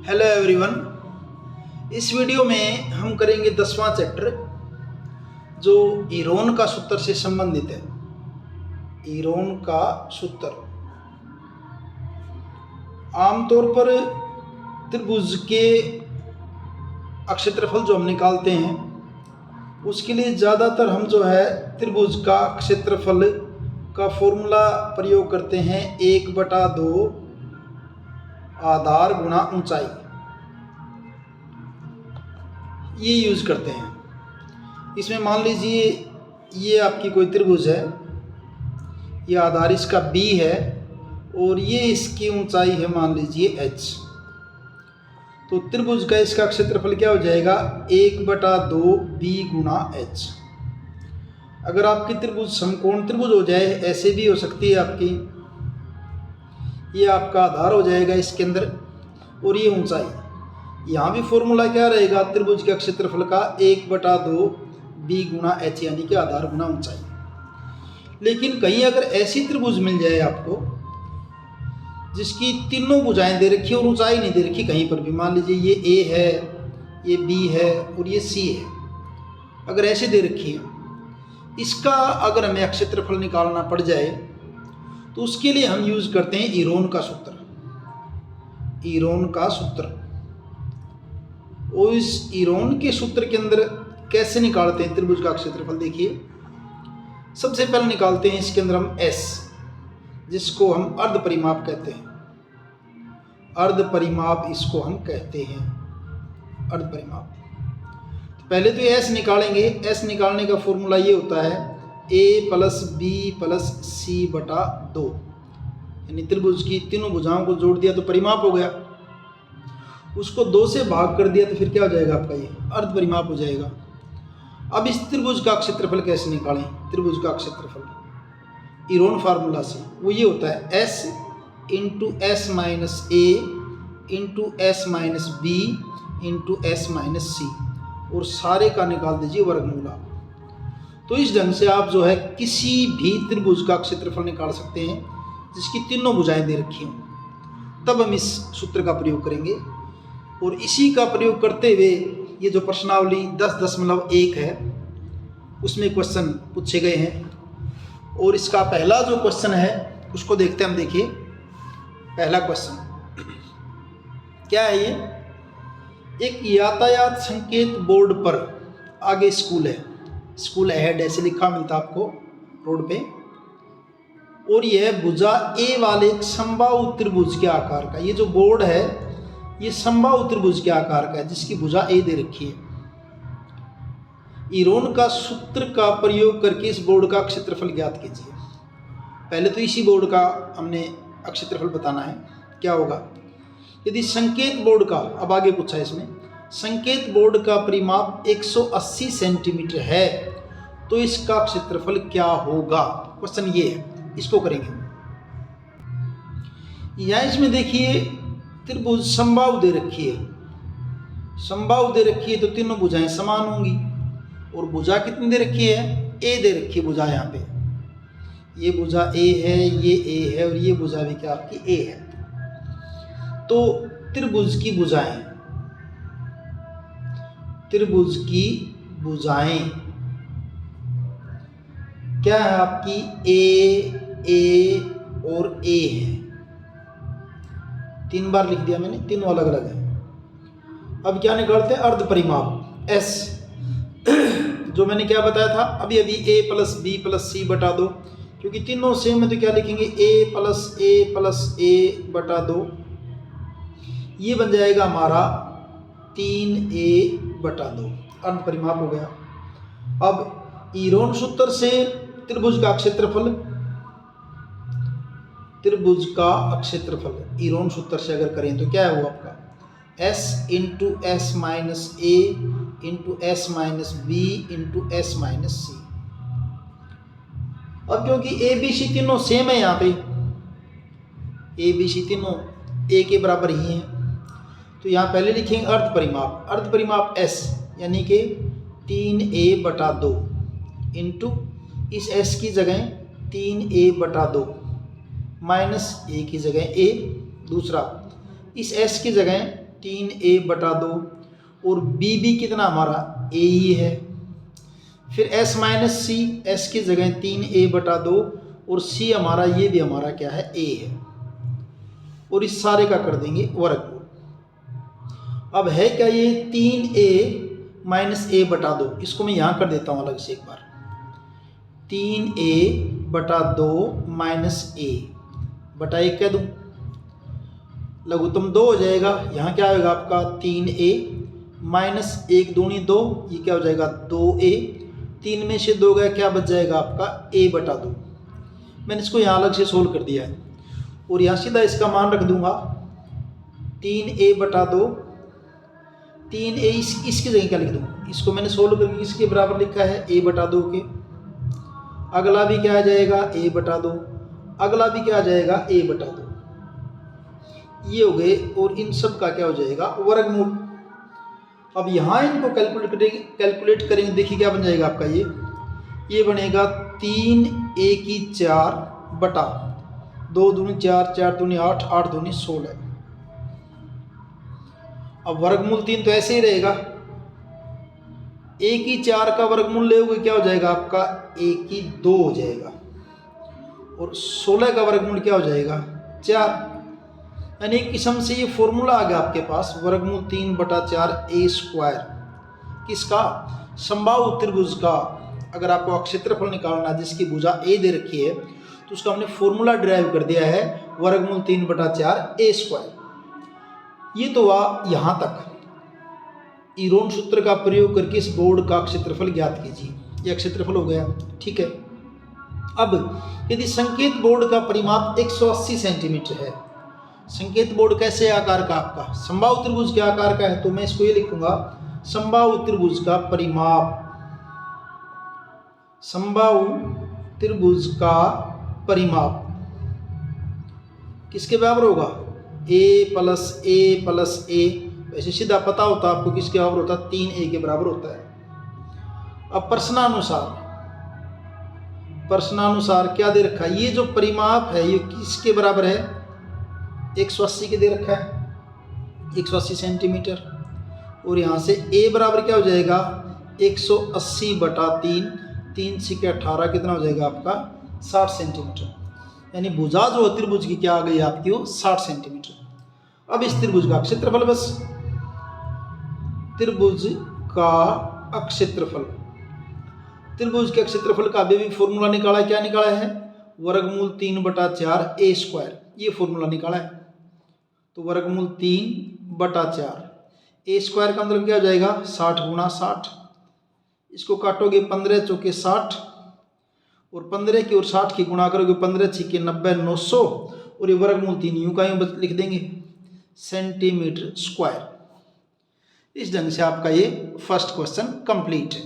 Hello everyone. इस video में हम करेंगे 10वां चैप्टर जो ईरोन का सूत्र से संबंधित है। ईरोन का सूत्र आमतौर पर त्रिभुज के क्षेत्रफल जो हम निकालते हैं उसके लिए ज़्यादातर हम जो है त्रिभुज का क्षेत्रफल का फॉर्मूला प्रयोग करते हैं 1/2 आधार गुणा ऊंचाई, ये यूज़ करते हैं। इसमें मान लीजिए ये आपकी कोई त्रिभुज है, ये आधार इसका b है और ये इसकी ऊंचाई है मान लीजिए h। तो त्रिभुज का इसका क्षेत्रफल क्या हो जाएगा 1/2 b गुणा h। अगर आपकी त्रिभुज समकोण त्रिभुज हो जाए, ऐसे भी हो सकती है आपकी, ये आपका आधार हो जाएगा इसके अंदर और ये ऊंचाई। यहाँ भी फॉर्मूला क्या रहेगा त्रिभुज के क्षेत्रफल का 1/2 b गुणा h, यानी कि आधार गुणा ऊंचाई। लेकिन कहीं अगर ऐसी त्रिभुज मिल जाए आपको जिसकी तीनों भुजाएं दे रखी और ऊंचाई नहीं दे रखी कहीं पर भी, मान लीजिए ये a है, ये b है और ये c है, अगर ऐसे दे रखी है, इसका अगर हमें क्षेत्रफल निकालना पड़ जाए तो उसके लिए हम यूज करते हैं ईरोन का सूत्र। ईरोन का सूत्र, और इस ईरोन के सूत्र के अंदर कैसे निकालते हैं त्रिभुज का क्षेत्रफल, देखिए सबसे पहले निकालते हैं इसके अंदर हम s, जिसको हम अर्ध परिमाप कहते हैं। अर्ध परिमाप इसको हम कहते हैं, अर्ध परिमाप। तो पहले तो s निकालेंगे। s निकालने का फॉर्मूला ये होता है a + b + c/2, यानी त्रिभुज की तीनों भुजाओं को जोड़ दिया तो परिमाप हो गया, उसको 2 से भाग कर दिया तो फिर क्या हो जाएगा आपका, ये अर्ध परिमाप हो जाएगा। अब इस त्रिभुज का क्षेत्रफल कैसे निकालें? त्रिभुज का क्षेत्रफल ईरोन फार्मूला से, वो ये होता है s × s - a × s - b × s - c, और सारे का निकाल दीजिए वर्गमूला। तो इस ढंग से आप जो है किसी भी त्रिभुज का क्षेत्रफल निकाल सकते हैं जिसकी तीनों भुजाएं दे रखी हों। तब हम इस सूत्र का प्रयोग करेंगे, और इसी का प्रयोग करते हुए ये जो प्रश्नावली 10.1 है उसमें क्वेश्चन पूछे गए हैं। और इसका पहला जो क्वेश्चन है उसको देखते हैं हम। देखिए पहला क्वेश्चन क्या है, ये एक यातायात संकेत बोर्ड पर, आगे स्कूल है, स्कूल अहेड ऐसे लिखा मिलता आपको रोड पे, और यह भुजा ए वाले एक समबाहु त्रिभुज के आकार का, ये जो बोर्ड है ये समबाहु त्रिभुज के आकार का है जिसकी भुजा ए दे रखी है। ईरोन का सूत्र का प्रयोग करके इस बोर्ड का क्षेत्रफल ज्ञात कीजिए। पहले तो इसी बोर्ड का हमने क्षेत्रफल बताना है। क्या होगा यदि संकेत बोर्ड का, अब आगे पूछा है इसमें, संकेत बोर्ड का परिमाप 180 सेंटीमीटर है तो इसका क्षेत्रफल क्या होगा? क्वेश्चन ये है, इसको करेंगे। यहाँ इसमें देखिए त्रिभुज समबाहु दे रखी है, समबाहु दे रखी है तो तीनों भुजाएं समान होंगी, और भुजा कितनी दे रखी है? ए दे रखी है भुजा। यहाँ पे ये भुजा ए है, ये ए है, और ये भुजा भी क्या आपकी ए है। तो त्रिभुज की भुजाएं, त्रिभुज की भुजाएं क्या है आपकी? ए और ए है। 3 बार लिख दिया मैंने, तीनों अलग अलग है। अब क्या निकालते हैं? अर्ध परिमाप s, जो मैंने क्या बताया था अभी अभी, a + b + c/2, क्योंकि तीनों सेम है तो क्या लिखेंगे? a + a/2, ये बन जाएगा हमारा 3a/2, अर्ध परिमाप हो गया। अब ईरोन सूत्र से त्रिभुज का क्षेत्रफल, त्रिभुज का क्षेत्रफल ईरोन सूत्र से अगर करें तो क्या है वो आपका s × s - a × s - b × s - c। अब क्योंकि a b c तीनों सेम है, यहाँ पे a b c तीनों a के बराबर ही हैं, तो यहाँ पहले लिखेंगे अर्ध परिमाप। अर्ध परिमाप s यानी कि 3a/2 इंटू इस s की जगह 3a/2 माइनस a की जगह a, दूसरा इस s की जगह 3a बटा 2 और b कितना हमारा a ही है। फिर s माइनस सी, s की जगह 3a बटा 2 और c हमारा ये भी हमारा क्या है a है, और इस सारे का कर देंगे वर्गमूल। अब है क्या ये 3a माइनस a बटा 2, इसको मैं यहाँ कर देता हूँ अलग से एक बार। 3a बटा 2 माइनस a बटा 1 कह दूँ, लघुत्तम 2 हो जाएगा। यहाँ क्या होगा आपका 3a माइनस 1 दूनी 2, ये क्या हो जाएगा 2a, 3 में से 2 गया, क्या बच जाएगा आपका a बटा 2। मैंने इसको यहाँ अलग से सोल्व कर दिया है और यहाँ सीधा इसका मान रख दूंगा 3a बटा 2, 3a इसकी जगह क्या लिख दूँ, इसको मैंने सोल्व करके इसके बराबर लिखा है a बटा 2 के। अगला भी क्या आ जाएगा a बटा 2, अगला भी क्या आ जाएगा a बटा 2, ये हो गए और इन सब का क्या हो जाएगा वर्गमूल। अब यहाँ इनको कैलकुलेट करेंगे, देखिए क्या बन जाएगा आपका ये बनेगा 3a की 4 बटा 2 दूनी 4, 4 दूनी 8, 8 दूनी 16। अब वर्गमूल 3 तो ऐसे ही रहेगा, a की 4 का वर्गमूल लेओगे क्या हो जाएगा आपका a की 2 हो जाएगा, और 16 का वर्गमूल क्या हो जाएगा 4। यानी एक किस्म से ये फॉर्मूला आ गया आपके पास, वर्गमूल 3 बटा 4 a स्क्वायर। किसका, समबाहु त्रिभुज का। अगर आपको क्षेत्रफल निकालना है जिसकी भुजा a दे रखी है तो उसका हमने फॉर्मूला डिराइव कर दिया है, वर्गमूल 3 बटा 4 a स्क्वायर। ये तो हुआ यहाँ तक। ईरोन सूत्र का प्रयोग करके इस बोर्ड का क्षेत्रफल ज्ञात कीजिए, यह क्षेत्रफल हो गया, ठीक है। अब यदि संकेत बोर्ड का परिमाप 180 सेंटीमीटर है, संकेत बोर्ड कैसे आकार का आपका समबाहु त्रिभुज के आकार का है, तो मैं इसको ये लिखूंगा समबाहु त्रिभुज का परिमाप, समबाहु त्रिभुज का परिमाप किसके बराबर होगा a plus a plus a। वैसे सीधा पता होता आपको किसके बराबर होता है, 3a के बराबर होता है। अब प्रश्नानुसार क्या दे रखा है, ये जो परिमाप है ये किसके बराबर है, 180 के दे रखा है 180 सेंटीमीटर, और यहाँ से a बराबर क्या हो जाएगा 180 बटा 3, 3 से 18 कितना हो जाएगा आपका 60 सेंटीमीटर। यानी भुजा जो त्रिभुज की क्या आ गई आपकी वो 60 सेंटीमीटर। अब इस त्रिभुज का क्षेत्रफल, बस त्रिभुज का अक्षेत्रफल, त्रिभुज के क्षेत्रफल का अभी भी फॉर्मूला निकाला है। क्या निकाला है, वर्गमूल 3 बटा 4 a स्क्वायर, ये फॉर्मूला निकाला है। तो वर्गमूल 3 बटा 4 a स्क्वायर का मतलब क्या हो जाएगा 60 गुणा 60, इसको काटोगे 15 चौके 60 और 15 की और 60 की गुणा करोगे 15 छिके 90, 900, और ये वर्गमूल 3 यूं का यूं लिख देंगे सेंटीमीटर स्क्वायर। इस ढंग से आपका ये फर्स्ट क्वेश्चन कंप्लीट है।